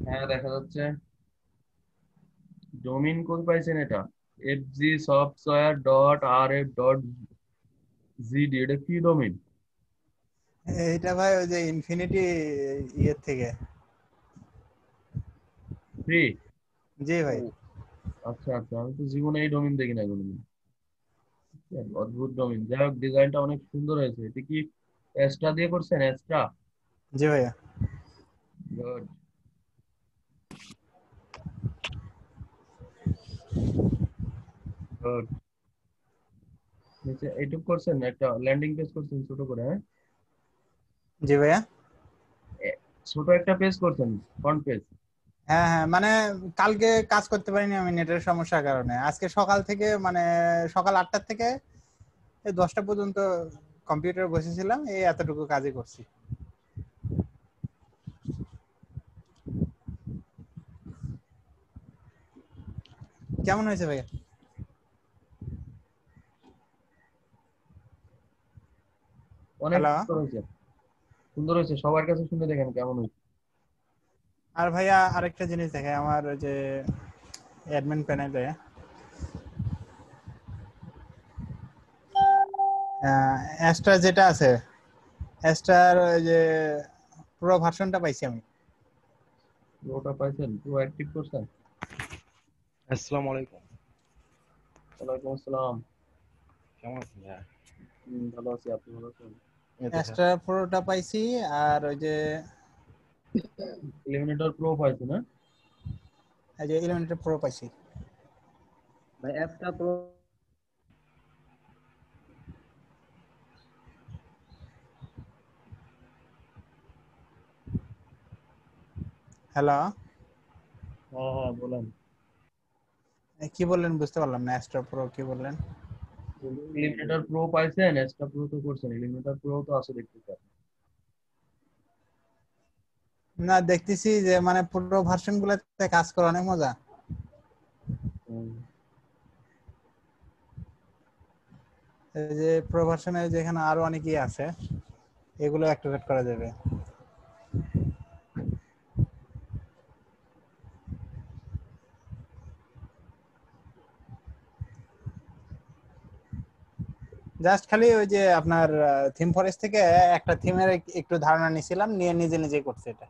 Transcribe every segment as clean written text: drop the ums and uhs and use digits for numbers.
হ্যাঁ, দেখা যাচ্ছে। ডোমিন কোড পাইছেন এটা? এফজি সফটওয়্যার ডট আর এফ ডট জিডি, এটা কি ডোমিন? এইটা ভাই ওই যে ইনফিনিটি ইয়ের থেকে। ফ্রি? জি ভাই। আচ্ছা আচ্ছা, আমি তো জীবনে এই ডোমিন দেখি না কোনোদিন। অদ্ভুত ডোমিন। যাই হোক, ডিজাইনটা অনেক সুন্দর হয়েছে। এটা কি এক্সট্রা দিয়ে করছেন? এক্সট্রা? জি ভাইয়া। Good good. নিচে এইটুক করছেন, একটা ল্যান্ডিং পেজ করছেন ছোট করে, হ্যাঁ? জি ভাইয়া। ছোট একটা পেজ করছেন, ফ্রন্ট পেজ। হ্যাঁ হ্যাঁ, মানে কালকে কাজ করতে পারিনি আমি নেটের সমস্যার কারণে। আজকে সকাল থেকে মানে সকাল 8টা থেকে এই 10টা পর্যন্ত কম্পিউটারে বসেছিলাম, এই এতটুকু কাজই করছি। কেমন হয়েছে ভাইয়া? অনেক হ্যালো। সুন্দর হয়েছে। সুন্দর হয়েছে, সবার কাছে শুনে দেখেন কেমন হয়েছে। আর ভাইয়া আরেকটা জিনিস দেখে আমার ওই যে অ্যাডমিন প্যানেলে অ্যাস্ট্রা যেটা আছে, অ্যাস্ট্রার ওই যে প্রো ভার্সনটা পাইছি আমি। ওটা পাইছেন? পুরো অ্যাক্টিভ করছেন? আসসালামু আলাইকুম। ওয়ালাইকুম আসসালাম। কেমন আছেন ভাইয়া? ভালো আছি, আপনি ভালো আছেন? এই তো অ্যাস্ট্রা প্রোটা পাইছি। আর ওই যে ইলিমিনেটর প্রো পাইছেন, হ্যাঁ? এই যে ইলেভেনটা প্রো পাইছি। ভাই অ্যাপটা তো হ্যালো। হ্যাঁ হ্যাঁ, বলেন। কি বললেন বুঝতে পারলাম না, অ্যাস্ট্রা প্রো কি বললেন? ইলিমিনেটর প্রো পাইছেন? এক্সট্রা প্রো তো করছেন, ইলিমিনেটর প্রো তো আছে দেখতে পারেন। না, দেখতেছি যে মানে পুরো ভার্সন গুলোতে কাজ করা অনেক মজা। এই যে প্রো ভার্সনে যেখানে আরো অনেক ইয়ে আছে, এগুলো অ্যাক্টিভেট করা যাবে। জাস্ট খালি ওই যে আপনার থিম ফরেস্ট থেকে একটা থিমের একটু ধারণা নিয়েছিলাম, নিয়ে নিজে নিজে করছে এটা।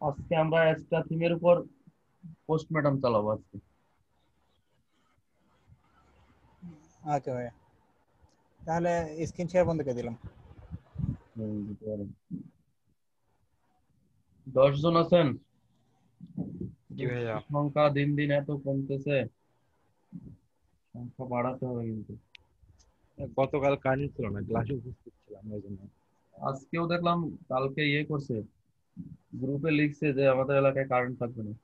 আজকে আমরা এক্সট্রা থিমের উপর পোস্ট ম্যাডাম চালাবো আজকে। ওকে ভাই, তাহলে স্ক্রিন শেয়ার বন্ধ করে দিলাম। দিতে পারেন। 10 জন আছেন? জি ভাইয়া। সংখ্যা দিন দিন এত কমতেছে, সংখ্যা বাড়াতে হবে কিন্তু। গতকাল কারেন্ট ছিল না, ক্লাসে উপস্থিত ছিলাম ওই জন্য। আজকেও দেখলাম, কালকে ইয়ে করছে, গ্রুপে লিখছে যে আমাদের এলাকায় কারেন্ট থাকবে না।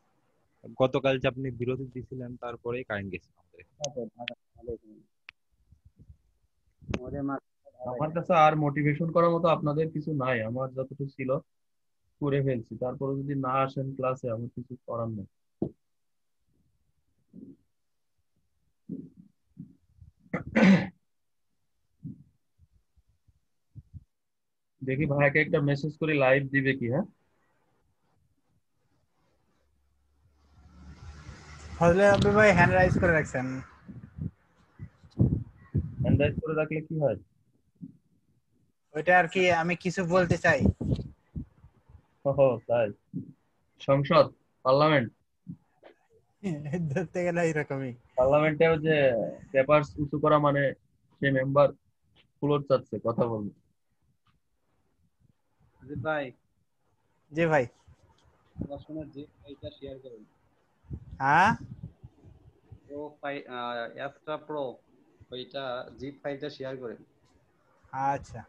গতকাল যে আপনি বিরতি দিয়েছিলেন তারপরেই কারেন্ট গেছিল আমাদের। আমার কাছে আর মোটিভেশন করার মতো আপনাদের কিছু নাই, আমার যতটুকু ছিল করে ফেলছি। তারপরে যদি না আসেন ক্লাসে, আমার কিছু করার নেই। দেখি ভাইকে একটা মেসেজ করে লাইভ দিবে কি, হ্যাঁ? ফজলে আব্বু ভাই হ্যান্ড রাইজ করে রাখছেন। হ্যান্ড রাইজ করে রাখলে কি হয়? ওইটা আর কি আমি কিছু বলতে চাই। ও তাই? সংসদ, পার্লামেন্ট। ধরতে গেলে এরকমই। পার্লামেন্টেও যে পেপার উঁচু করা মানে সে মেম্বার ফ্লোর চাচ্ছে কথা বলবে। আজিব ভাই, জি ভাই। পড়াশোনার যে ফাইলটা শেয়ার করেন, হ্যাঁ। প্রো ফাইল, অ্যাপটা প্রো, ওইটা জিপ ফাইলটা শেয়ার করেন। আচ্ছা।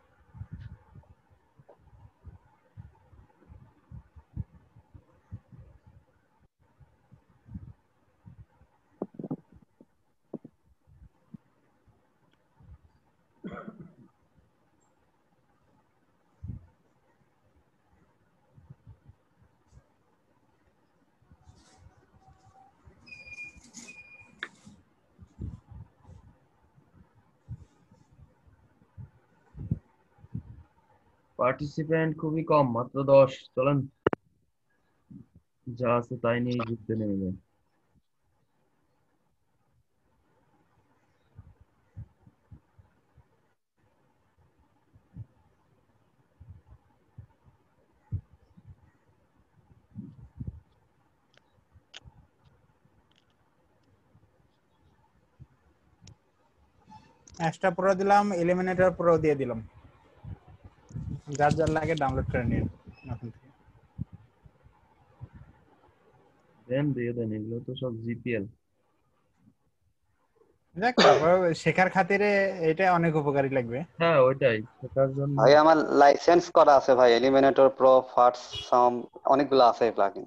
পার্টিসিপেন্ট খুবই কম, মাত্র 10। চলেন, যা আছে তাই নিয়ে যুদ্ধে নেমে যাই। অ্যাস্ট্রা প্রো দিলাম, এলিমিনেটর প্রো দিয়ে দিলাম, যার যার লাগে ডাউনলোড করে নিন এখন থেকে। দেন দিয়ে দেন, এগুলো তো সব জিপিএল। দেখ, তারপর শেখার খাতিরে এটা অনেক উপকারী লাগবে। হ্যাঁ ওইটাই শেখার জন্য। ভাই আমার লাইসেন্স করা আছে ভাই, এলিমিনেটর প্রো, ফার্স্ট সাম, অনেকগুলো আছে প্লাগইন।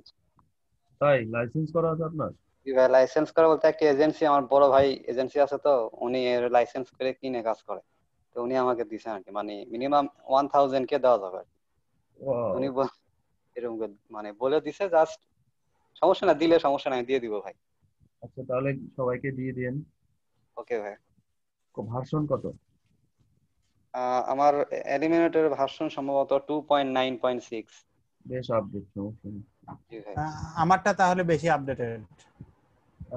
তাই লাইসেন্স করা আছে আপনার? ভাই লাইসেন্স করা বলতে একটা এজেন্সি, আমার বড় ভাই এজেন্সি আছে তো, উনি এর লাইসেন্স করে কিনে কাজ করে। তো উনি আমাকে দিছে আর কি, মানে মিনিমাম 1000 কে দেওয়া যাবে আর কি। Wow. উনি এরকম মানে বলে দিছে, জাস্ট সমস্যা না, দিলে সমস্যা নাই, দিয়ে দিব ভাই। আচ্ছা তাহলে সবাইকে দিয়ে দিন। ওকে ভাই। ভার্সন কত? আমার এলিমিনেটর ভার্সন সম্ভবত 2.9.6। বেশ আপডেট, সমস্যা নেই। জি ভাই। আমারটা তাহলে বেশি আপডেটেড।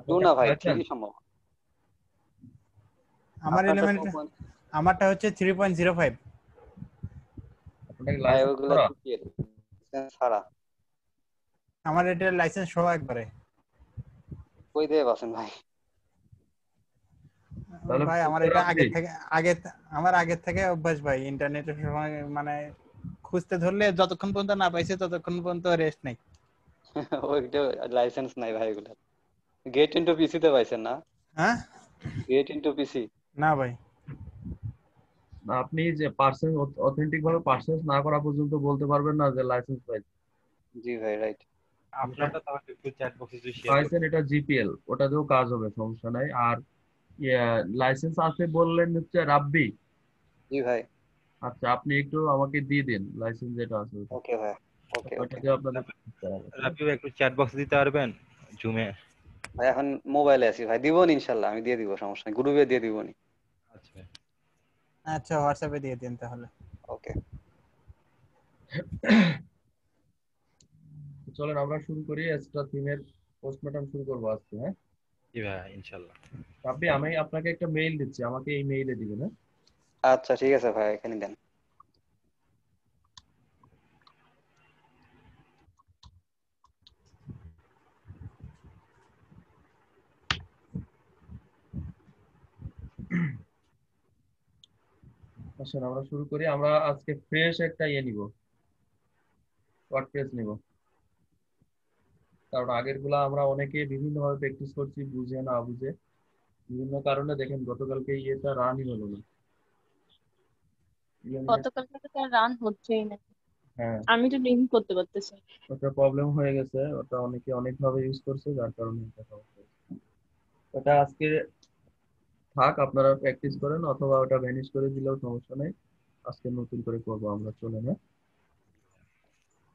টু আপনার না কাছে ভাই, লাইসেন্স? 3 সম্ভব। আমার আপনারটা এলিমেন্ট, আমারটা হচ্ছে 3.05। আপনার কি ভাই লাইসেন্স ওইগুলো করা? জিপিএল ছাড়া। আমার এটার লাইসেন্স সহ একবারে। কই দিয়ে বাসেন ভাই? তাহলে ভাই আমার ফিউচার এটা আপডেট। আমার আগের থেকে অভ্যাস ভাই, ইন্টারনেটের সময় মানে খুঁজতে ধরলে যতক্ষণ পর্যন্ত না পাইছে ততক্ষণ পর্যন্ত রেস্ট নেই। ওইটা লাইসেন্স নাই ভাই ওগুলো। গেট ইনটু পিসি তে পাইছেন না? হ্যাঁ, গেট ইনটু পিসি। না ভাই। না, আপনি যে পার্সেন্স অথেন্টিক ভাবে পার্সেন্স না করা পর্যন্ত বলতে পারবেন না যে লাইসেন্স পাইছেন। জি ভাই, রাইট। যেটা আপনারটা তাহলে একটু চ্যাট বক্সে যদি শেয়ার পাইছেন করতেন। এটা জিপিএল, ওটাতেও কাজ হবে, সমস্যা নাই। আর লাইসেন্স আছে বললেন হচ্ছে রাব্বি। জি ভাই। আচ্ছা আপনি একটু আমাকে দিয়ে দিন লাইসেন্স যেটা আছে ওটা। ওকে ভাই। ওকে ওকে। ওইটাতে আপনাদের করতে হবে, ঠিক আছে? রাবিও একটু চ্যাট বক্সে দিতে পারবেন জুমে? ভাই এখন মোবাইলে আছি ভাই, দিব নি ইনশাল্লাহ, আমি দিয়ে দিব, সমস্যা নেই, গ্রুপে দিয়ে দিব নি। আচ্ছা। আচ্ছা, হোয়াটসঅ্যাপে দিয়ে দিন তাহলে। ওকে। চলেন আমরা শুরু করি, এক্সট্রা থিমের পোস্টমর্টম শুরু করবো আজকে, হ্যাঁ? জি ভাই, ইনশাল্লাহ। আপনি, আমি আপনাকে একটা মেইল দিচ্ছি, আমাকে এই মেইলে দিবেন, হ্যাঁ? আচ্ছা ঠিক আছে ভাই, এখানে দেন। আসেন আমরা শুরু করি। আমরা আজকে ফ্রেশ একটা নিব, ওয়ার্ডপ্রেস নিব। কারণ আগের গুলা আমরা অনেকে বিভিন্ন ভাবে প্র্যাকটিস করছি, বুঝে না বুঝে, বিভিন্ন কারণে দেখেন গতকালকে ইয়েটা রানই হলো না। গতকাল থেকে তো রান হচ্ছেই না, হ্যাঁ, আমি তো লিঙ্ক করতে পারতেছি না। ওটা প্রবলেম হয়ে গেছে, ওটা অনেকে অনেক ভাবে ইউজ করছে, যার কারণে এটা সমস্যা হয়েছে। ওটা আজকে থাক, আপনারা প্র্যাকটিস করেন, অথবা ওটা ভ্যানিশ করে দিলেও সমস্যা নেই। আজকে নতুন করে করবো আমরা, চলে না?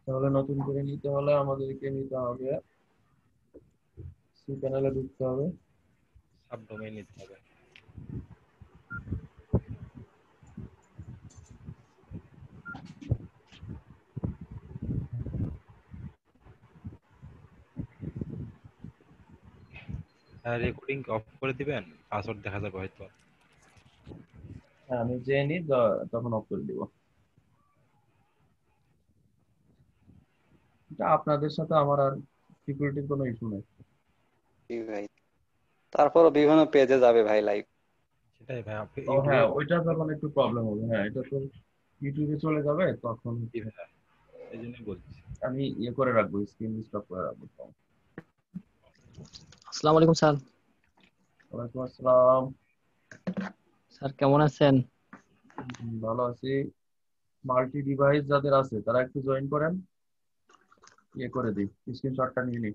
তাহলে নতুন করে নিতে হলে আমাদেরকে নিতে হবে, সি প্যানেলে ঢুকতে হবে। সাবডোমেইন নিতে হবে। রেকর্ডিং অফ করে দিবেন, পাসওয়ার্ড দেখা যাবে হয়তো। হ্যাঁ আমি যে নিই তখন অফ করে দিব। এটা আপনাদের সাথে আমার আর সিকিউরিটির কোনো ইস্যু নেই। জি ভাই, তারপরও বিভিন্ন পেজে যাবে ভাই লাইভ। সেটাই ভাই, আপনি ও ইউটিউবে। হ্যাঁ, ওইটা তখন একটু প্রবলেম হবে। হ্যাঁ, এটা তো ইউটিউবে চলে যাবে তখন। জি ভাই, এই জন্যই বলছি। আমি ইয়ে করে রাখবো, স্ক্রিন স্টপ করে রাখবো। আসসালামু আলাইকুম স্যার। ওয়ালাইকুম আসসালাম। স্যার কেমন আছেন? ভালো আছি। মাল্টি ডিভাইস যাদের আছে তারা একটু জয়েন করেন, ইয়ে করে দিই, স্ক্রিনশটটা নিয়ে নিই।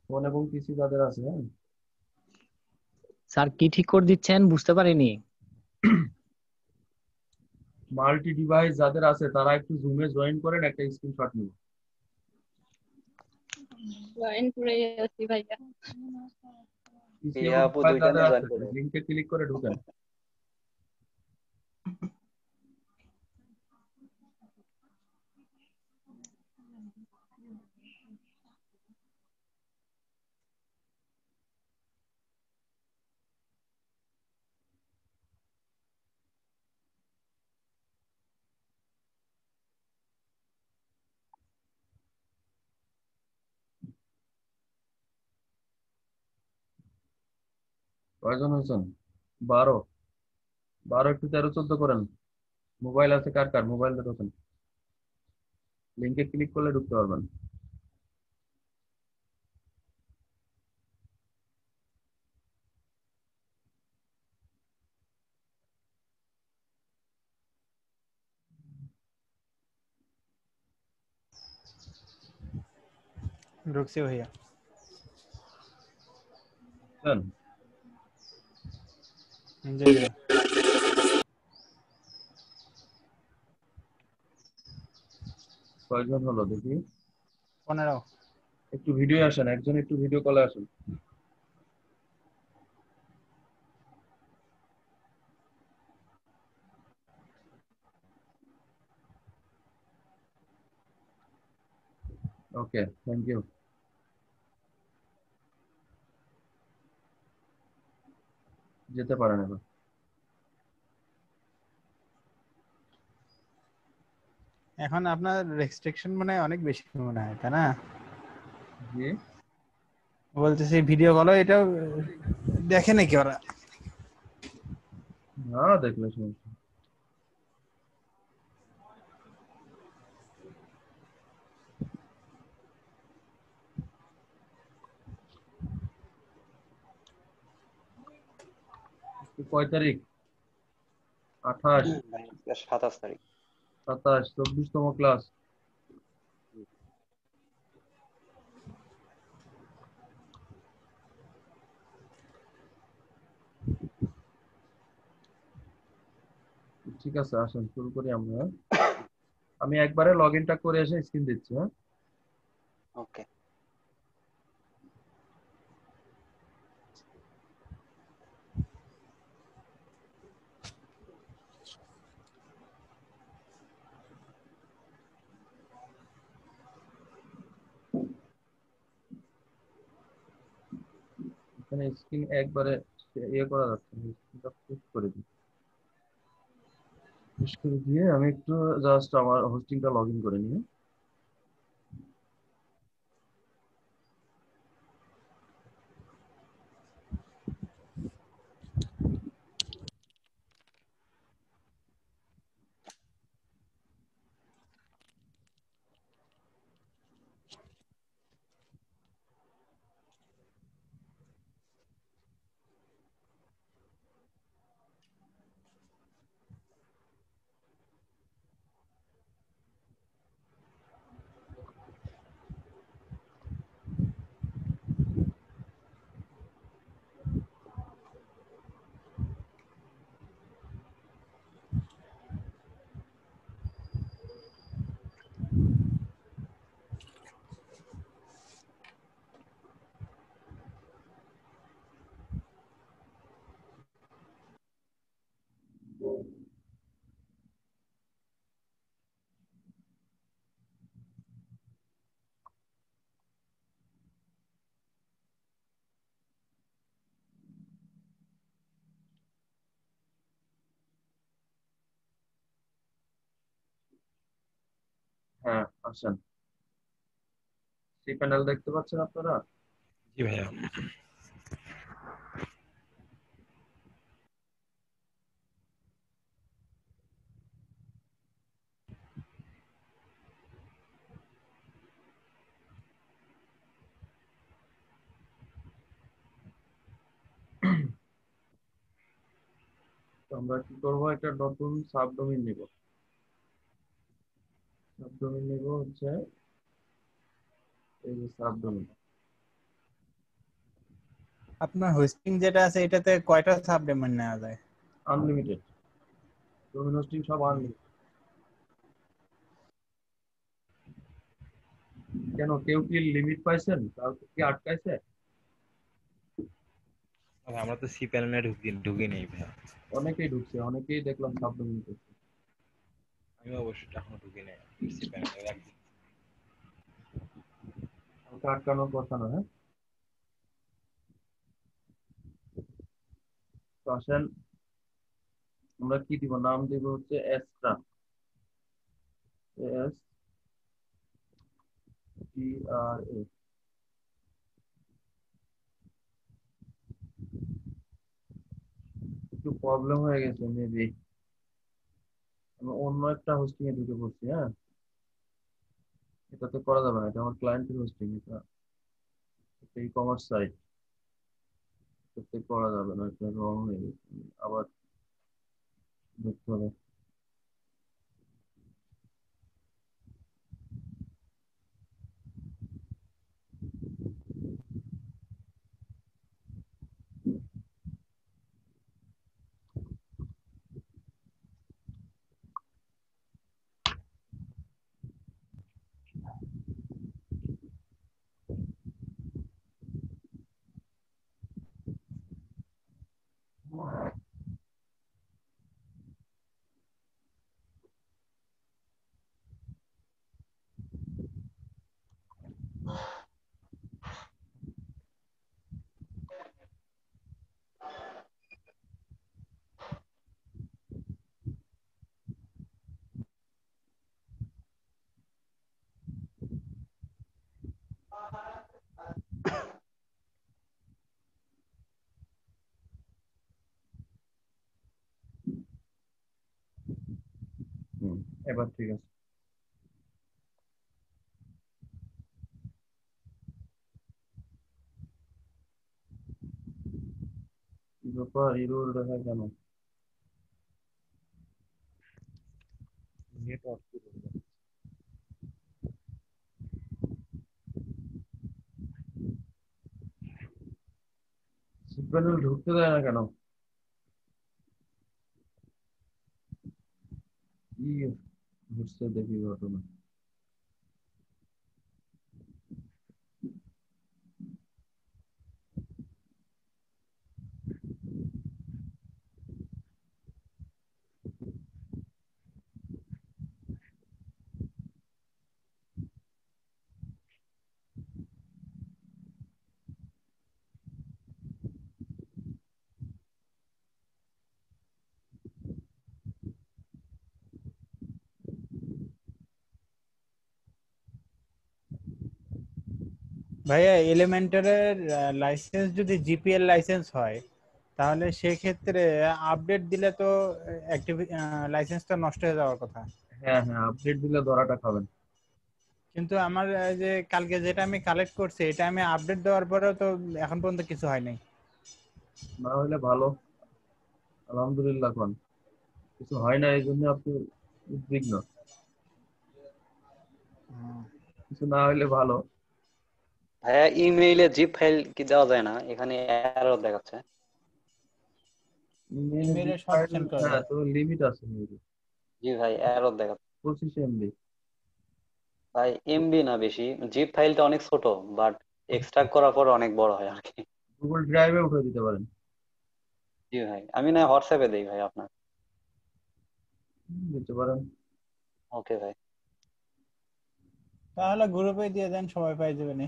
ফোন এবং পিসি যাদের আছে, হ্যাঁ। স্যার কি ঠিক করে দিচ্ছেন বুঝতে পারিনি। মাল্টি ডিভাইস যাদের আছে তারা একটু জুমে জয়েন করেন, একটা স্ক্রিনশট নিন। জয়েন করে আছি ভাইয়া। পিসি ইয়া এবং আপু মোবাইল দুইটা যাদের নিয়ে আছে জয়েন করবে। লিংকে ক্লিক করে ঢুকেন। কয়জন হয়েছেন? 12। 12 একটু 13-14 করেন। মোবাইল আছে কার কার? মোবাইল ঢোকেন, লিঙ্কে ক্লিক করলে ঢুকতে পারবেন। ঢুকছি ভাইয়া। বুঝলেন? জি ভাইয়া। কয়জন হলো দেখি? 15। একটু ভিডিও আসেন, একজন একটু ভিডিও কলে আসেন। ওকে, থ্যাংক ইউ। যেতে পারেন এবার। এখন আপনার রেস্ট্রিকশন মানে অনেক বেশি মনে হয়, তাই না? জি, বলতেছি ভিডিও কল এটাও দেখে নাকি ওরা? না দেখলে সমস্যা। কয় তারিখ? 28, ভাই 27 তারিখ। 27, 24তম ক্লাস। ঠিক আছে, আসেন শুরু করি আমরা। আমি একবারে লগ ইনটা করে এসে স্ক্রিন দিচ্ছি। হ্যাঁ, ওকে। এখানে স্ক্রিন একবারে ইয়ে করা যাচ্ছে না, স্ক্রিনটা পুশ করে দিই। পুশ করে দিয়ে আমি একটু জাস্ট আমার হোস্টিংটা লগ ইন করে নিই। হ্যাঁ, আসেন। সি প্যানেল দেখতে পাচ্ছেন আপনারা? জি ভাইয়া। তো আমরা কি করবো, একটা নতুন সাবডোমেইন নিব। সাবডোমেইন নিব হচ্ছে এই যে সাবডোমেইন। আপনার হোস্টিং যেটা আছে এটাতে কয়টা সাবডোমেইন নেওয়া যায়? আনলিমিটেড, ডোমেইন হোস্টিং সব আনলিমিটেড। কেন, কেউ কি লিমিট পাইছেন? কাউকে কি আটকাইছে? ভাই, আমরা তো সি প্যানেলে ঢুকি নেই ভাই। অনেকেই ঢুকছে, অনেকেই দেখলাম সাবডোমিন করছে। আমি অবশ্যই এখনো ঢুকি নেই সি প্যানেলে। ওটা আটকানোর কথা না, হ্যাঁ। তো আসেন, আমরা কি দিব, নাম দিব হচ্ছে এসরা, এস টি আর এ। একটু প্রবলেম হয়ে গেছে মেবি, আমি অন্য একটা হোস্টিং এ ঢুকে পড়ছি, হ্যাঁ। এটাতে করা যাবে না, এটা আমার ক্লায়েন্টের হোস্টিং, এটা ই কমার্স সাইট, এটাতে করা যাবে না, এটা রং হয়ে গেছে, আবার দেখতে হবে। হুম, এবার ঠিক আছে। কি ব্যাপার, এরর দেখা কেন? নেটওয়ার্ক। প্যানেল ঢুকতে দেয় না কেন? কি ঘুরছে দেখি ঘটনা। ভাইয়া এলিমেন্টারের লাইসেন্স যদি জিপিএল লাইসেন্স হয় তাহলে সেক্ষেত্রে আপডেট দিলে তো লাইসেন্সটা নষ্ট হয়ে যাওয়ার কথা। হ্যাঁ হ্যাঁ, আপডেট দিলে ধরাটা খাবেন। কিন্তু আমার যে কালকে যেটা আমি কালেক্ট করছি এটা আমি আপডেট দেওয়ার পরেও তো এখন পর্যন্ত কিছু হয় নাই। না হলে ভালো, আলহামদুলিল্লাহ খান, কিছু হয় না এই জন্য আপনি উদ্বিগ্ন, কিছু না হলে ভালো। ভাইয়া ইমেইলে জিপ ফাইল কি দেওয়া যায় না? এখানে এরর দেখাচ্ছে। ইমেইলে ইমেইলে জিপ সব ফাইল, সেন্ড করা হ্যাঁ যায়। তো লিমিট আছে মেবি, জি ভাই, এরর দেখাচ্ছে। 25 MB। ভাই এমবি না বেশি, জিপ ফাইলটা অনেক ছোট, বাট এক্সট্রাক্ট করার পর অনেক বড় হয় আর কি। গুগল ড্রাইভে উঠে দিতে পারেন। জি ভাই, আমি না হোয়াটসঅ্যাপে দেই ভাই আপনার। দিতে পারেন। ওকে ভাই। তাহলে গ্রুপে দিয়ে দেন, সবাই পাই যাবে না।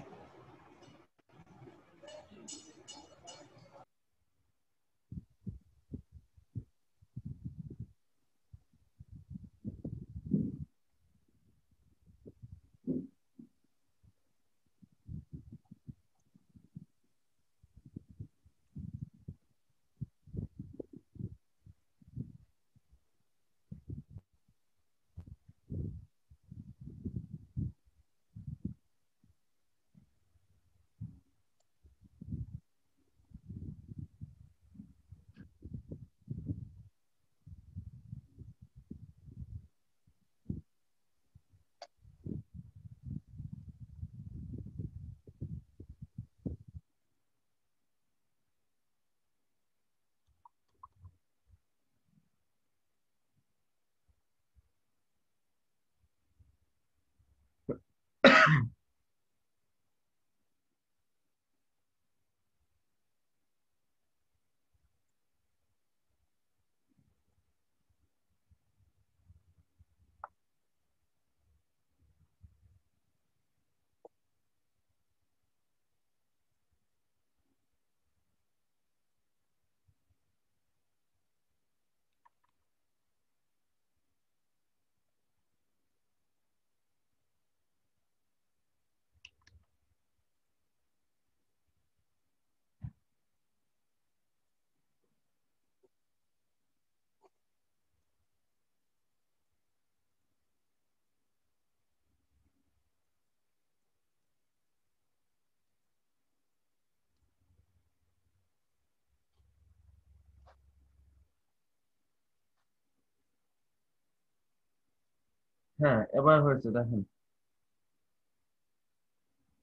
হ্যাঁ, এবার হয়েছে দেখেন,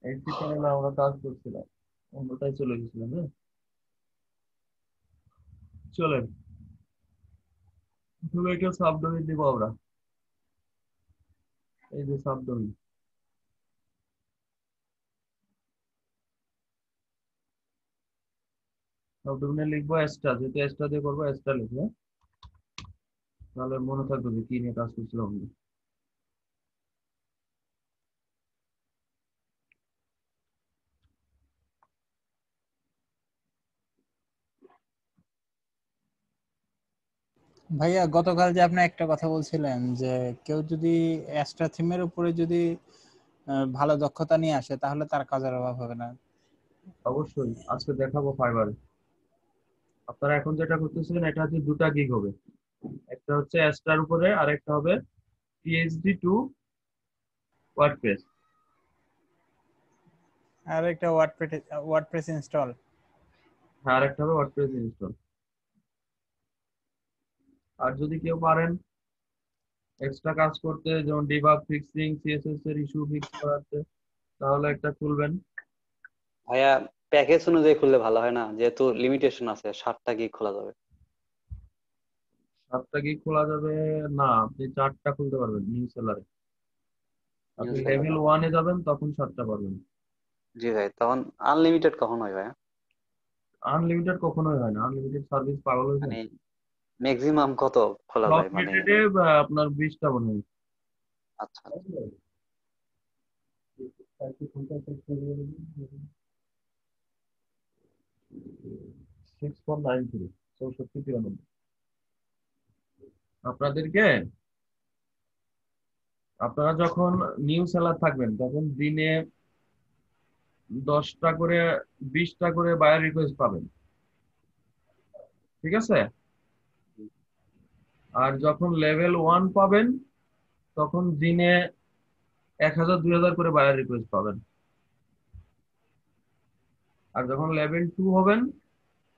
এইচটি প্যানেলে আমরা কাজ করছিলাম, অন্যটাই চলে গেছিলাম। হ্যাঁ, চলেন প্রথমে একটা সাবডোমেইন দিব আমরা। এই যে সাবডোমেইন, সাবডোমেইনে লিখবো এস্টা, যেহেতু এস্টা দিয়ে করবো এস্টা লিখবো, তাহলে মনে থাকবে যে কি নিয়ে কাজ করছিলাম আমরা। ভাইয়া গতকাল যে আপনি একটা কথা বলছিলেন যে কেউ যদি এক্সট্রা থিমের উপরে যদি ভালো দক্ষতা নিয়ে আসে তাহলে তার কাজের অভাব হবে না। অবশ্যই আজকে দেখাবো ফাইবারে। আপনারা এখন যেটা করতেছিলেন এটা হচ্ছে দুটা গিগ হবে, একটা হচ্ছে এস্টার উপরে আর একটা হবে পিএইচডি টু ওয়ার্ডপ্রেস। আর একটা ওয়ার্ডপ্রেস ইনস্টল। হ্যাঁ, আর একটা হবে ওয়ার্ডপ্রেস ইনস্টল। আর যদি কেউ পারেন এক্সট্রা কাজ করতে, যেমন ডিবাগ ফিক্সিং, সিএসএস এর ইস্যু ফিক্স করাতে, তাহলে একটা খুলবেন। ভাইয়া প্যাকেজ অনুযায়ী খুললে ভালো হয় না, যেহেতু লিমিটেশন আছে 7টা গিগ খোলা যাবে। 7টা গিগ খোলা যাবে না, আপনি 4টা খুলতে পারবেন নিউ সেলারে। আপনি নিউজ পেপার লেভেল না? 1-এ যাবেন তখন 7টা পারবেন। জি ভাই, তখন আনলিমিটেড কখন হয় ভাইয়া? আনলিমিটেড কখনোই হয় না, আনলিমিটেড সার্ভিস পাগল হয়েছে। মানে ম্যাক্সিমাম কত খোলা টপ যায় মানে? রেটেডে আপনার 20টা মনে হয়। আচ্ছা। 6.93 6493। আপনাদেরকে, আপনারা যখন নিউ সেলার থাকবেন তখন দিনে 10টা করে 20টা করে বায়ার রিকোয়েস্ট পাবেন, ঠিক আছে? আর যখন লেভেল 1 পাবেন তখন দিনে 1000 2000 করে বায়ার রিকোয়েস্ট পাবেন। আর যখন লেভেল 2 হবেন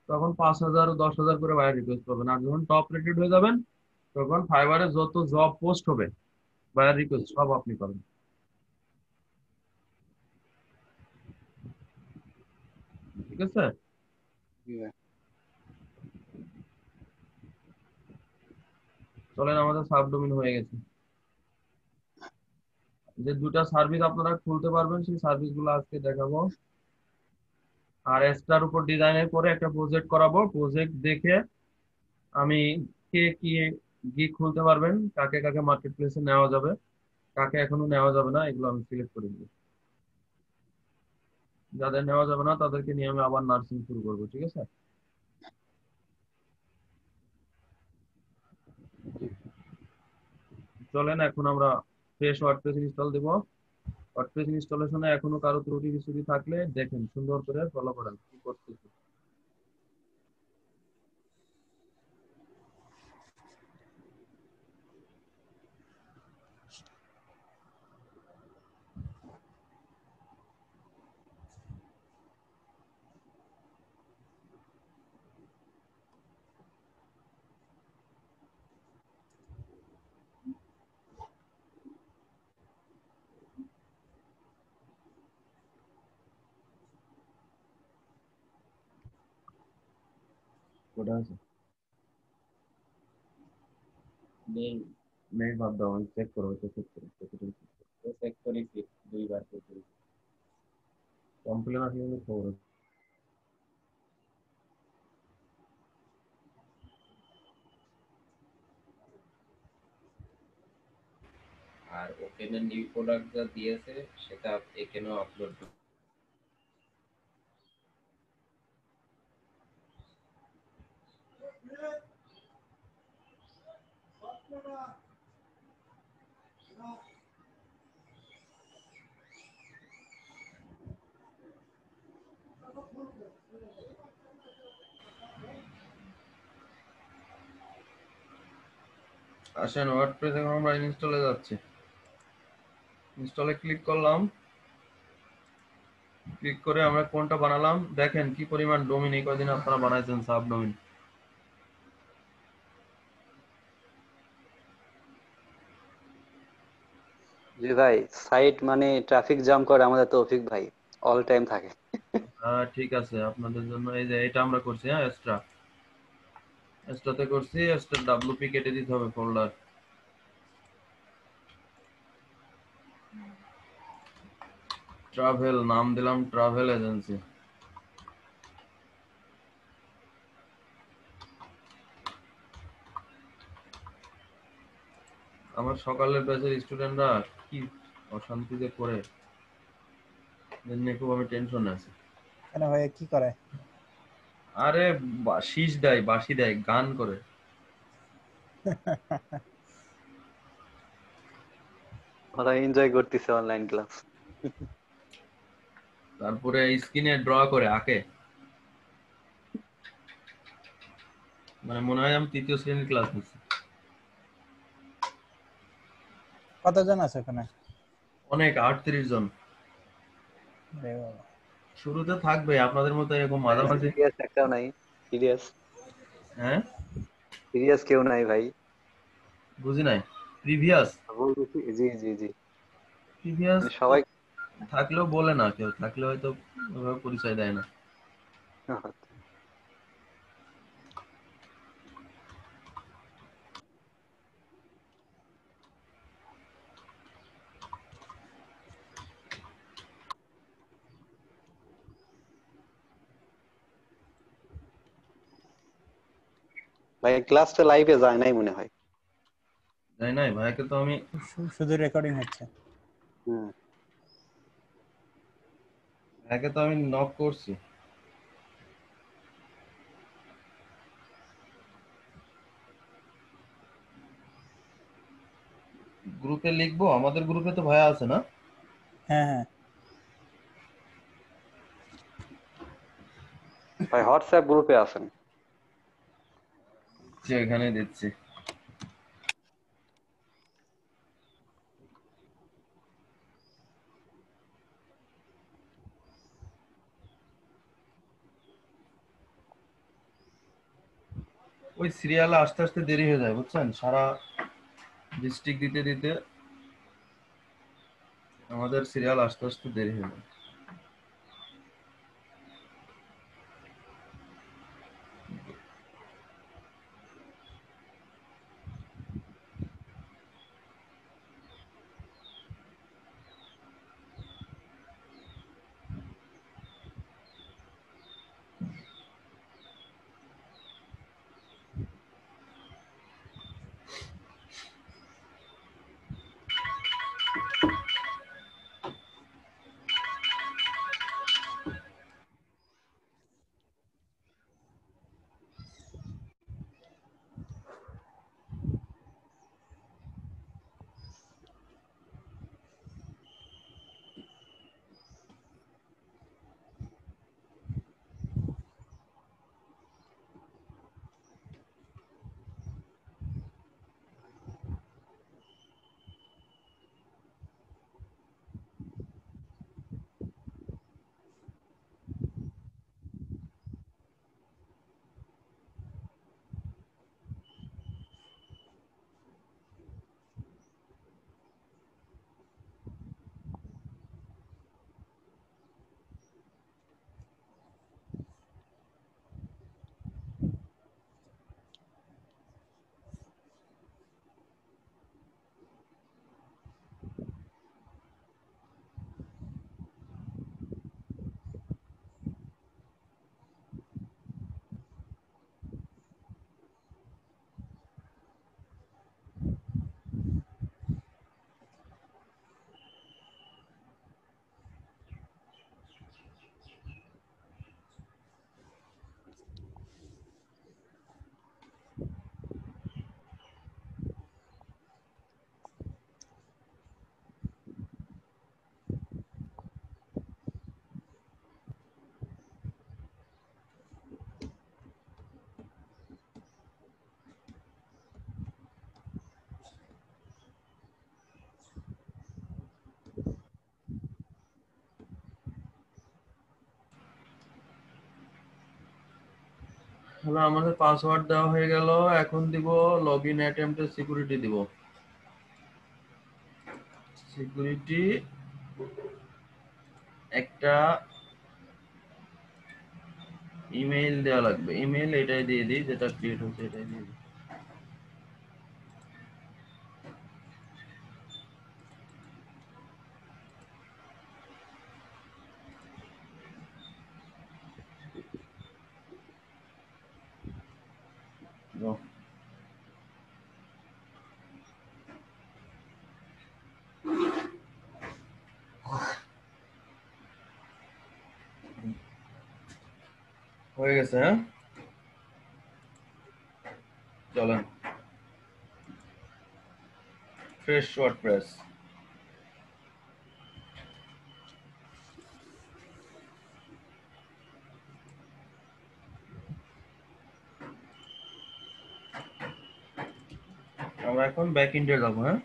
তখন 5000 10,000 করে বায়ার রিকোয়েস্ট পাবেন। আর যখন টপ রেটেড হয়ে যাবেন তখন ফাইবারে যত জব পোস্ট হবে বায়ার রিকোয়েস্ট সব আপনি পাবেন, ঠিক আছে? জি ভাই। চলেন, আমাদের সাবডোমেইন হয়ে গেছে। যে দুটা সার্ভিস আপনারা খুলতে পারবেন সেই সার্ভিস গুলো আজকে দেখাবো। আর এক্সট্রার উপর ডিজাইনের পরে একটা প্রজেক্ট করাবো, প্রজেক্ট দেখে আমি কে কি গিগ খুলতে পারবেন, কাকে কাকে মার্কেট প্লেসে নেওয়া যাবে, কাকে এখনো নেওয়া যাবে না, এগুলো আমি সিলেক্ট করে দিব। যাদের নেওয়া যাবে না তাদেরকে নিয়ে আমি আবার নার্সিং শুরু করবো, ঠিক আছে? চলেন এখন আমরা ফ্রেশ ওয়ার্ডপ্রেস ইনস্টল দেবো। ওয়ার্ডপ্রেস ইনস্টলেশনে এখনো কারো ত্রুটি বিচ্যুতি থাকলে দেখেন, সুন্দর করে ফলো করেন কি করতেছি। ওটা আছে নেই, নেই বাদ দাও, আমি চেক করবো, চেক করবো চেক করেছি, 2বার চেক করেছি, কমপ্লেন আসলে আমি খবর আছে। আর ওপেনের নিউ প্রোডাক্ট যা দিয়েছে সেটা এখানেও আপলোড। আসেন, ওয়ার্ডপ্রেস এখন আমরা ইনস্টলে যাচ্ছি। ইনস্টলে ক্লিক করলাম, ক্লিক করে আমরা কোনটা বানালাম দেখেন কি পরিমাণ ডোমেইন এই কদিন আপনারা বানাইছেন, সাব ডোমেইন। জি ভাই, সাইট মানে ট্রাফিক জ্যাম করে আমাদের তৌফিক ভাই, অল টাইম থাকে। হ্যাঁ ঠিক আছে, আপনাদের জন্য এই যে এটা আমরা করছি। হ্যাঁ এক্সট্রা এক্সট্রাতে করছি, এক্সট্রা ডাব্লিউপি কেটে দিতে হবে ফোল্ডার। ট্রাভেল নাম দিলাম, ট্রাভেল এজেন্সি। আমার সকালের ব্যাচের স্টুডেন্টরা কি অশান্তিতে করে, এজন্য খুব আমি টেনশনে আছি। কেন ভাই কি করে? আরে শীষ দেয়, বাঁশি দেয়, গান করে। ওরা এনজয় করতেছে অনলাইন ক্লাস। তারপরে স্ক্রিনে ড্র করে আঁকে, মানে মনে হয় আমি তৃতীয় শ্রেণীর ক্লাস নিচ্ছি। কতজন আছে ওখানে? অনেক, 38 জন। আরে বাবা। শুরুতে থাকবে আপনাদের মতো এরকম মাঝামাঝি। সিরিয়াস একটাও নাই। সিরিয়াস হ্যাঁ সিরিয়াস কেউ নাই ভাই। বুঝি নাই। প্রিভিয়াস বলতেছি, জি জি জি, প্রিভিয়াস মানে সবাই। থাকলেও বলে না, কেউ থাকলে হয়তো ওভাবে পরিচয় দেয় না। ভাই ক্লাসটা লাইভে যায় নাই মনে হয়। তাই নাই ভাইকে তো আমি, শুধু রেকর্ডিং হচ্ছে। হুম। ভাইকে তো আমি নক করছি। গ্রুপে লিখবো, আমাদের গ্রুপে তো ভাইয়া আছে না? হ্যাঁ হ্যাঁ। ভাই হোয়াটসঅ্যাপ গ্রুপে আছেন? যে এখানে দিচ্ছি। ওই সিরিয়ালে আস্তে আস্তে দেরি হয়ে যায় বুঝছেন, সারা ডিস্ট্রিক্ট দিতে দিতে আমাদের সিরিয়াল আস্তে আস্তে দেরি হয়ে যায়। হলো আমাদের পাসওয়ার্ড দেওয়া হয়ে গেল, এখন দিব লগইন অ্যাটেম্পটের সিকিউরিটি দিব। সিকিউরিটি একটা ইমেইল দেওয়া লাগবে, ইমেইল এটাই দিয়ে দিই যেটা ক্রিয়েট হচ্ছে, এটাই দিয়ে দিই। No. হয়ে গেছে, হ্যাঁ চলেন ফ্রেশ ওয়ার্ডপ্রেস। আমরা এখন ব্যাক এন্ডে যাবো, হ্যাঁ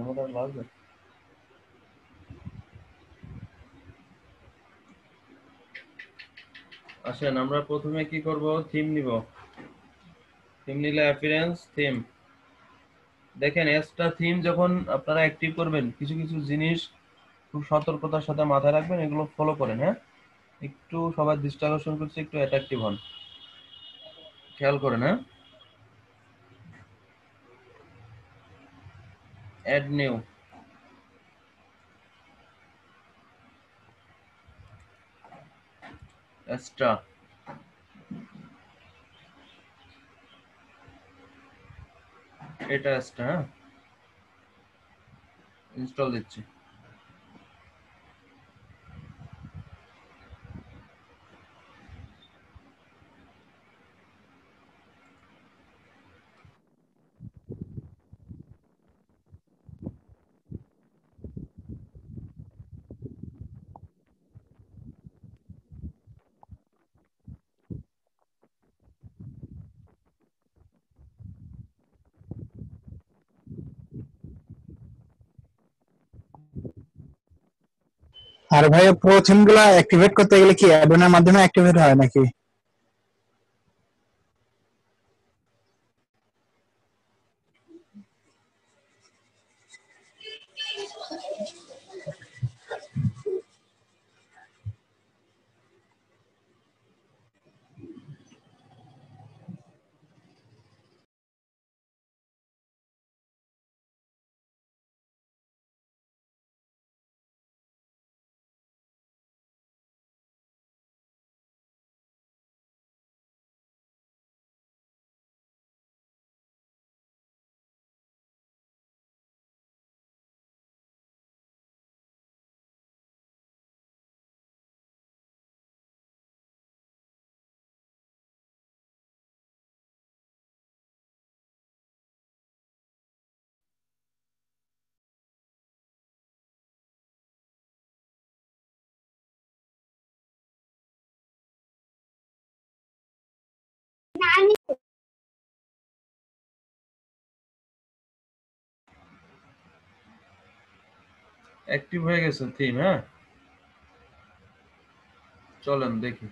আমাদের লাগবে। আসেন আমরা প্রথমে কি করব, থিম নিব। থিম নিলে অ্যাপিয়ারেন্স থিম, দেখেন এক্সট্রা থিম যখন আপনারা অ্যাক্টিভ করবেন কিছু কিছু জিনিস খুব সতর্কতার সাথে মাথায় রাখবেন, এগুলো ফলো করেন, হ্যাঁ একটু সবার দৃষ্টি আকর্ষণ করছে, একটু অ্যাট্রাকটিভ হন, খেয়াল করেন, হ্যাঁ অ্যাড নিউ, এক্সট্রা, এটা এক্সট্রা, হ্যাঁ ইনস্টল দিচ্ছি। আর ভাইয়া প্রো থিম গুলা অ্যাক্টিভেট করতে গেলে কি অ্যাডনের মাধ্যমে অ্যাক্টিভেট হয় নাকি? অ্যাক্টিভ হয়ে গেছে থিম, হ্যাঁ চলেন দেখি।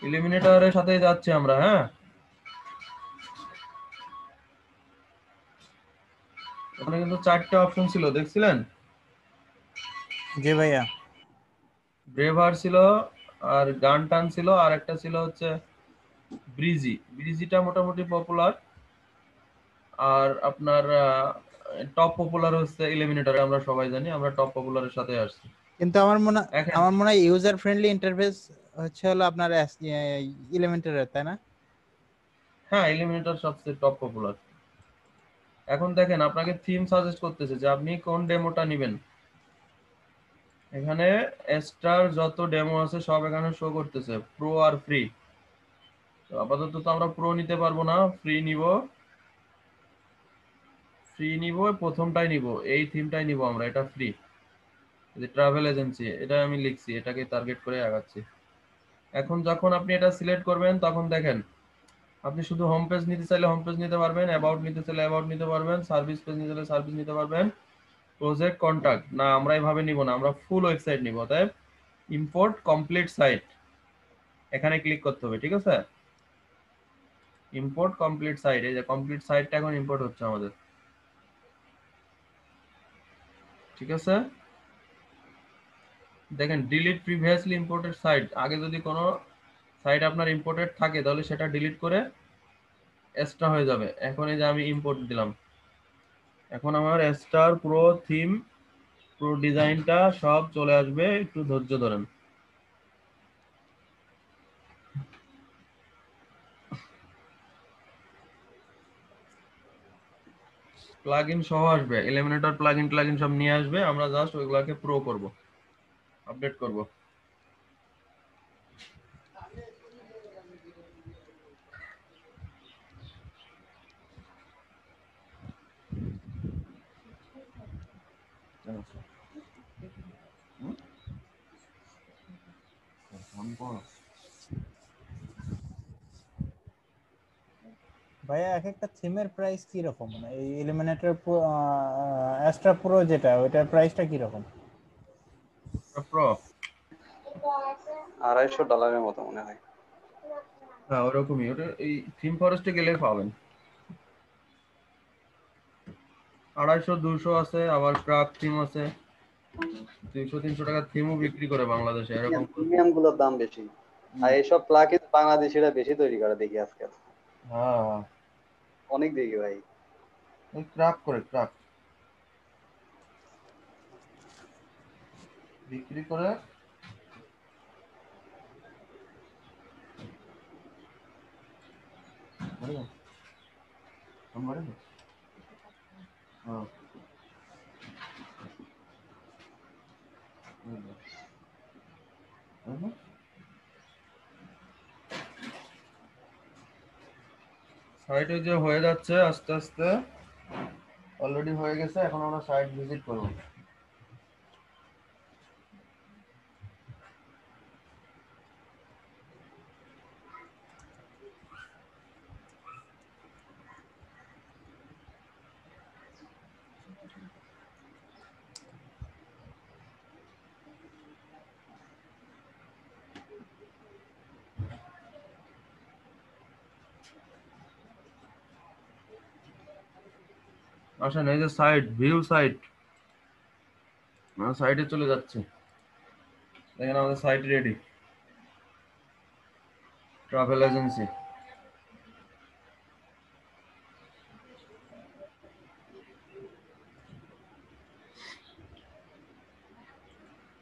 ইলিমিনেটরের সাথে যাচ্ছি আমরা, হ্যাঁ। ওখানে কিন্তু 4টা অপশন ছিল, দেখছিলেন? জি ভাইয়া। ব্রেভার ছিল, আর গান টান ছিল, আর একটা ছিল হচ্ছে ব্রিজি। ব্রিজিটা মোটামুটি পপুলার। আর আপনার টপ পপুলার হচ্ছে ইলিমিনেটর। আমরা সবাই জানি, আমরা টপ পপুলারের সাথে আসছি। কিন্তু দেখেন, আমার মনে হয় ইউজার ফ্রেন্ডলি ইন্টারফেস হচ্ছে হলো আপনার এলিমেন্টারের, তাই না? হ্যাঁ, ইলিমিনেটর সবচেয়ে টপ পপুলার। এখন দেখেন, আপনাকে থিম সাজেস্ট করতেছে যে আপনি কোন ডেমোটা নেবেন। এখানে এক্সট্রার যত ডেমো আছে সব এখানে শো করতেছে, প্রো আর ফ্রি। তো আপাতত তো আমরা প্রো নিতে পারবো না, ফ্রি নিব। প্রথমটাই নিব, এই থিমটাই নিব আমরা, এটা ফ্রি। যে ট্রাভেল এজেন্সি, এটা আমি লিখছি, এটাকে টার্গেট করে আগাচ্ছি। এখন যখন আপনি এটা সিলেক্ট করবেন তখন দেখেন, আপনি শুধু হোম পেজ নিতে চাইলে হোম পেজ নিতে পারবেন, অ্যাবাউট নিতে চাইলে অ্যাবাউট নিতে পারবেন, সার্ভিস পেজ নিতে চাইলে সার্ভিস নিতে পারবেন, প্রজেক্ট কন্টাক্ট না আমরা এইভাবে নিব না, আমরা ফুল ওয়েবসাইট নিব। তাই ইম্পোর্ট কমপ্লিট সাইট, এখানে ক্লিক করতে হবে, ঠিক আছে? ইম্পোর্ট কমপ্লিট সাইট, এই যে কমপ্লিট সাইটটা এখন ইম্পোর্ট হচ্ছে আমাদের, ঠিক আছে? দেখেন, ডিলিট প্রিভিয়াসলি ইম্পোর্টেড সাইট, আগে যদি কোনো সাইট আপনার ইম্পোর্টেড থাকে তাহলে সেটা ডিলিট করে এক্সট্রা হয়ে যাবে। এখন এই যে আমি ইম্পোর্ট দিলাম, এখন আমার স্টার প্রো থিম প্রো ডিজাইনটা সব চলে আসবে, একটু ধৈর্য ধরেন। প্লাগইন সহ আসবে, এলিমিনেটর প্লাগইন সব নিয়ে আসবে, আমরা জাস্ট ওইগুলাকে প্রো করব, আপডেট করব। ভাইয়া এক একটা থিমের প্রাইস কি রকম? মানে এই ইলিমিনেটর অ্যাস্ট্রা প্রো যেটা, ওইটার প্রাইসটা কি রকম? প্রো $250 মতো মনে হয়। হ্যাঁ, ওরকমই। ওটা এই থিম ফরেস্টে গেলে পাবেন। 250, 200 আছে, আবার ক্রাক থিম আছে, 200-300 টাকার থিমও বিক্রি করে বাংলাদেশে, এরকম। প্রিমিয়াম গুলোর দাম বেশি, আর এইসব প্লাগইন বাংলাদেশিরা বেশি তৈরি করে দেখি আজকাল, হ্যাঁ, অনেক দেখি ভাই। ওই ক্রাক করে, ক্রাক বিক্রি করে। হ্যাঁ, সাইটে যে হয়ে যাচ্ছে আস্তে আস্তে, অলরেডি হয়ে গেছে, এখন আমরা সাইট ভিজিট করব। আসেন, এই যে সাইট ভিউ সাইট, সাইটে চলে যাচ্ছে। দেখেন আমাদের সাইট রেডি, ট্রাভেল এজেন্সি।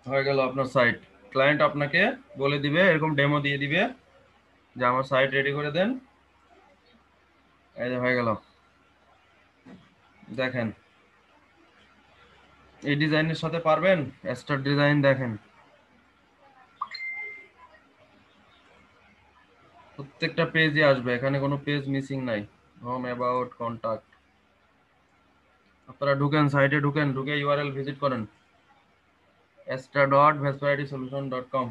হয়ে গেল আপনার সাইট। ক্লায়েন্ট আপনাকে বলে দিবে, এরকম ডেমো দিয়ে দিবে যে আমার সাইট রেডি করে দেন। এই যে হয়ে গেল, দেখেন এই ডিজাইনের সাথে পারবেন। স্টার ডিজাইন দেখেন, প্রত্যেকটা পেজে আসবে, এখানে কোনো পেজ মিসিং নাই। Home, about, contact. আপনারা ঢুকেন, সাইটে ঢুকেন, ঢুকে ইউআরএল ভিজিট করেন astra.vesparitysolution.com।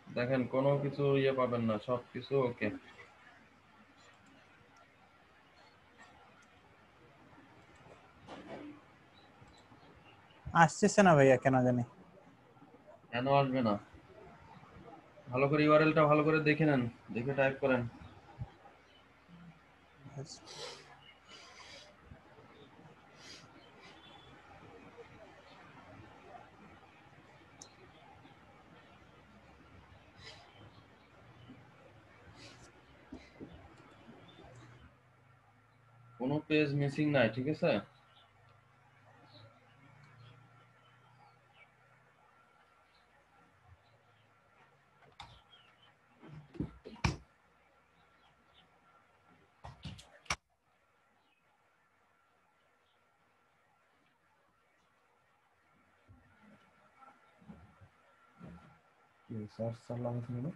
দেখেন কোনো কিছু ইয়ে পাবেন না, সব কিছু ওকে। আসতেছে না ভাইয়া, কেন জানি। কেন আসবে না? ভালো করে ইউআরএলটা ভালো করে দেখে নেন, দেখে টাইপ করেন। কোনো পেজ মিসিং নাই, ঠিক আছে? সার্চ লাগাতে হবে,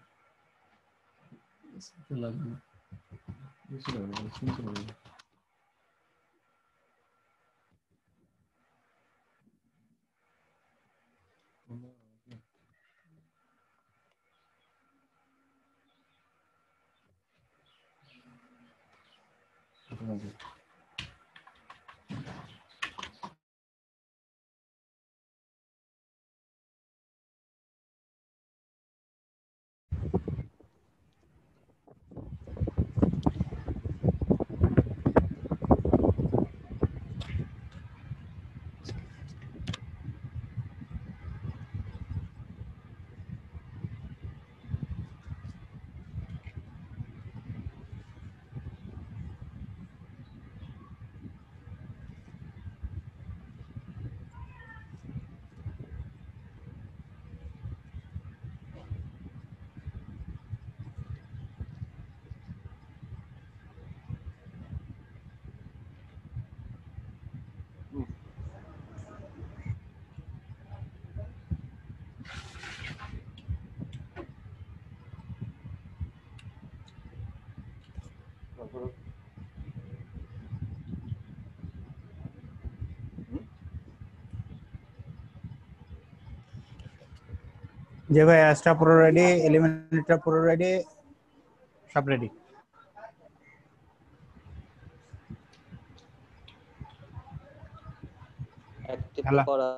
লাগবে না, বেশি লাগবে না, শুনতে লাগবে। যে ভাই অ্যাস্ট্রা পুরো রেডি, এলিমেন্টটা পুরো রেডি, সব রেডি। অ্যাক্টিভ হ্যালো করা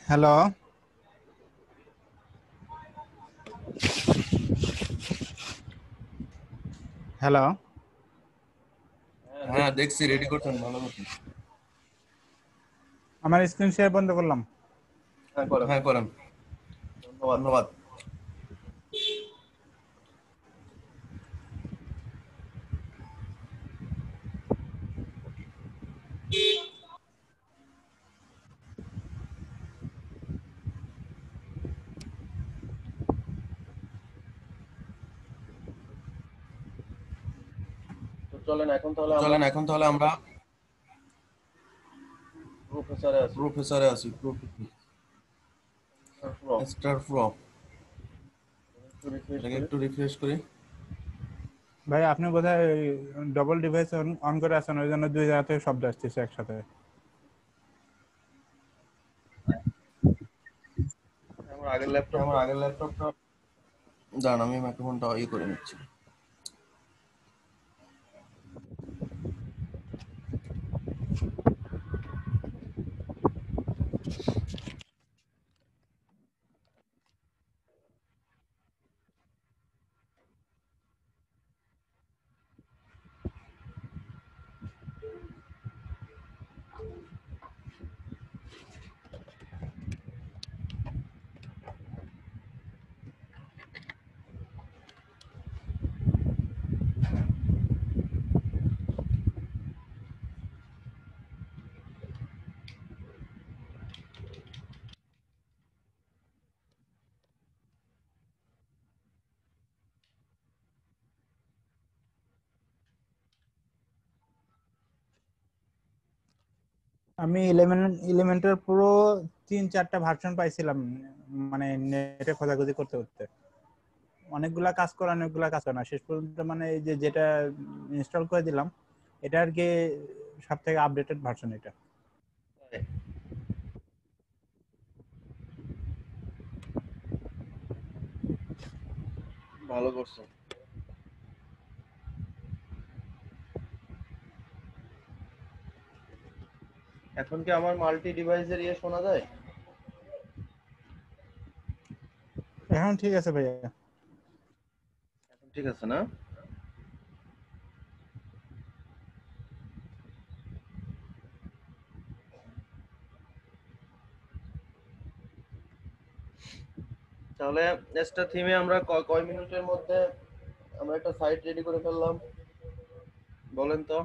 হ্যালো হ্যালো হ্যাঁ দেখছি, রেডি করছেন, ভালো করছেন। আমার স্ক্রিন শেয়ার বন্ধ করলাম। হ্যাঁ করেন, ধন্যবাদ। তো চলেন এখন তাহলে আমরা প্রফেসরে আছি, স্টার প্রো। এটাকে একটু রিফ্রেশ করি। ভাই আপনি বোধহয় ডবল ডিভাইস অন করে আছেন, ওই জন্য দুই জায়গা থেকে শব্দ আসতেছে একসাথে। আমার আগের ল্যাপটপটা দাঁড়ান, আমি মাইক্রোফোনটা করে নিচ্ছি। আমি ইলেমেন্টের পুরো 3-4টা ভার্সন পাইছিলাম, মানে নেটে খোঁজাখুঁজি করতে করতে। অনেকগুলা কাজ করে না, শেষ পর্যন্ত মানে এই যে যেটা ইনস্টল করে দিলাম এটা আর কি সব থেকে আপডেটেড ভার্সন এটা। ভালো করছেন। এখন কি আমার মাল্টি ডিভাইসের শোনা যায়? এখন ঠিক আছে ভাইয়া। এখন ঠিক আছে না? তাহলে নেক্সটটা থিমে আমরা কয় মিনিটের মধ্যে আমরা একটা সাইট রেডি করে ফেললাম বলেন তো?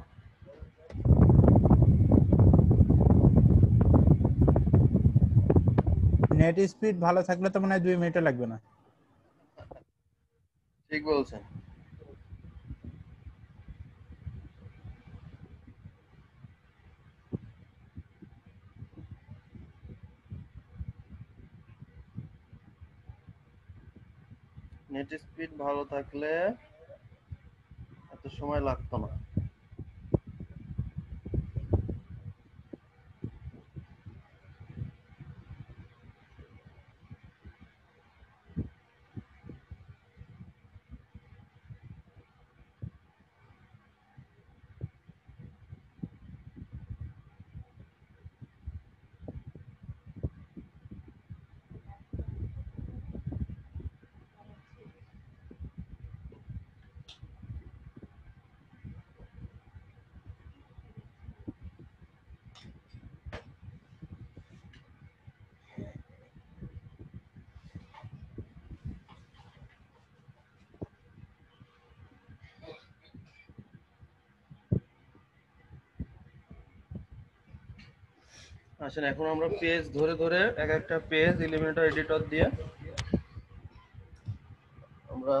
নেট স্পিড ভালো থাকলে তো মনে হয় 2 মিনিটও লাগবে না। ঠিক বলছেন। নেট স্পিড ভালো থাকলে এত সময় লাগতো না। আসেন এখন আমরা পেজ ধরে ধরে এক একটা পেজ ইলিমিনেটর এডিটর দিয়ে আমরা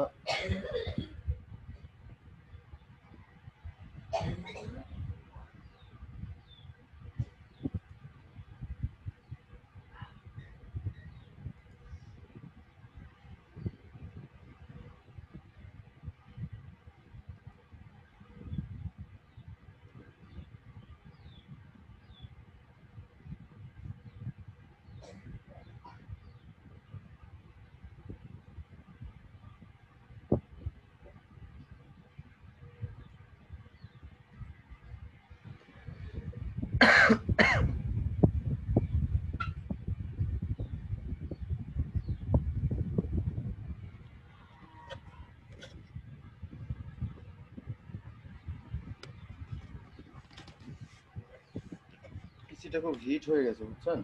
পিসিটা খুব হিট হয়ে গেছে বুঝছেন,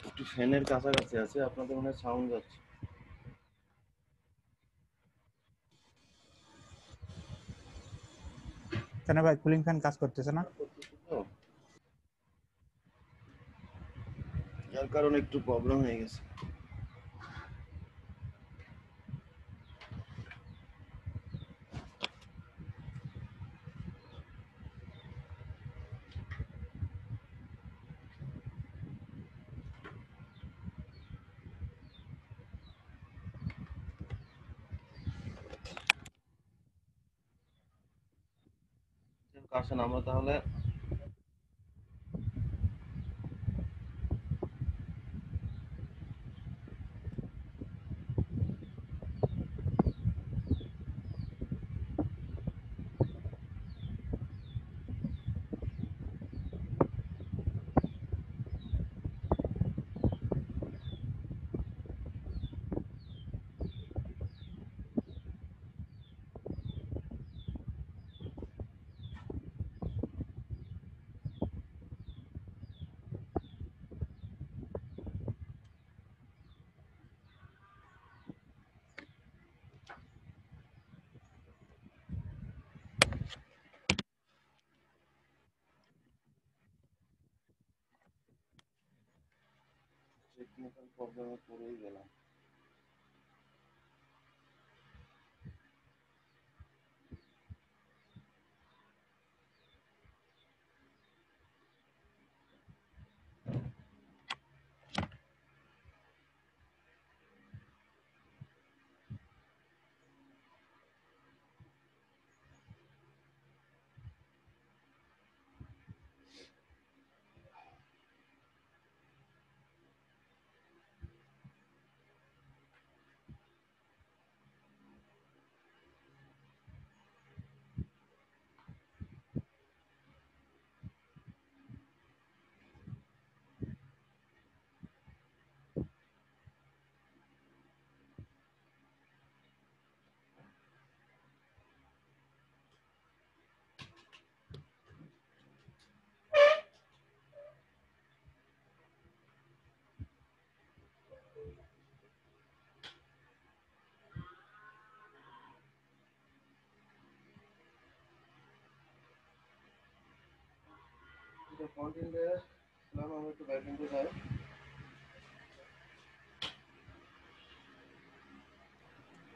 একটু ফ্যানের কাছাকাছি আছে, আপনাদের মনে হয় সাউন্ড যাচ্ছে। কেন ভাই কুলিং ফ্যান কাজ করতেছে না? তো যার কারণে একটু প্রবলেম হয়ে গেছে। আসেন আমরা তাহলে টেকনিক্যাল প্রবলেমে পড়েই গেলাম। ফ্রন্ট এন্ডে আমরা একটু ব্যাক এন্ডে যাই।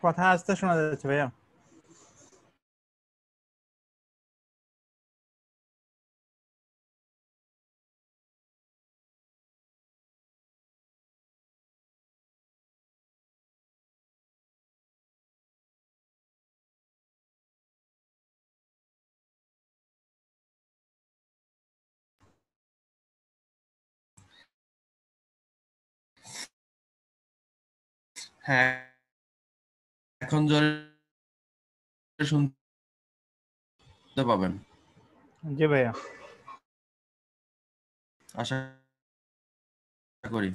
কথা আস্তে শোনা যাচ্ছে ভাইয়া। হ্যাঁ, এখন জোরে শুনতে পাবেন জি ভাইয়া। আশা করি।